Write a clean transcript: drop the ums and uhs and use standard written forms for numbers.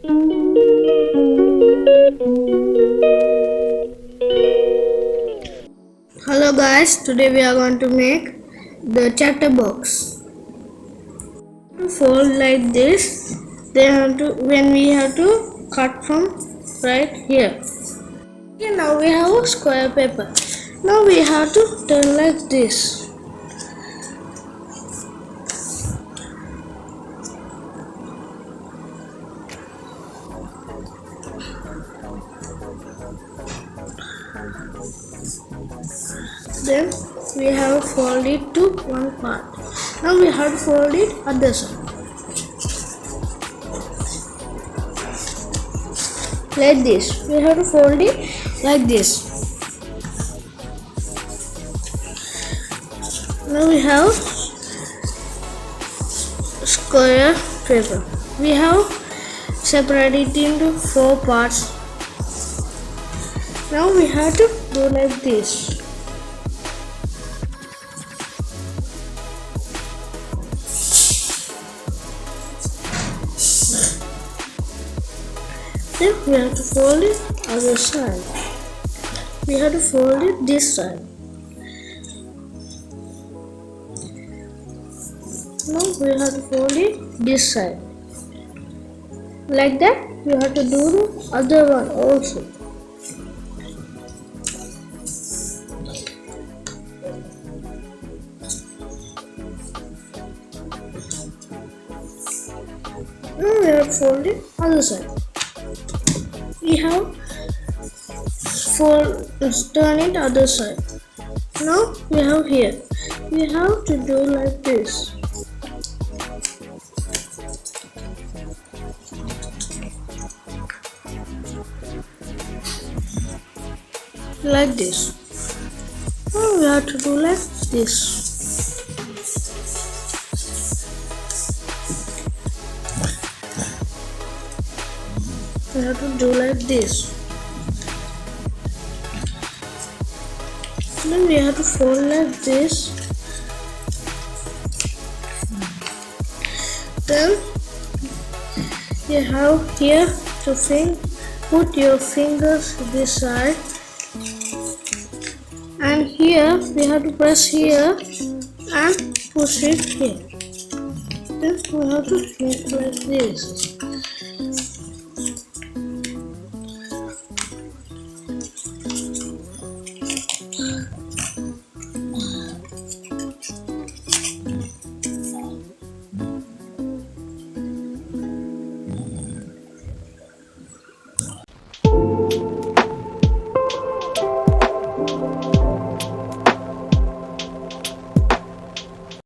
Hello guys, today we are going to make the chatterbox. Fold like this. When we have to cut from right here. Okay, now we have a square paper. Now we have to turn like this. Then we have fold it to one part. Now we have to fold it other side. Like this. We have to fold it like this. Now we have square paper. We have separated it into 4 parts. Now we have to do like this. Then we have to fold it other side. We have to fold it this side. Now we have to fold it this side. Like that, we have to do the other one also. Now we have to fold it other side. We have turn it other side. Now we have here. We have to do like this. Like this. Now we have to do like this. We have to do like this. Then we have to fold like this. Then you have here to put your fingers this side, and here we have to press here and push it here. Then we have to make like this.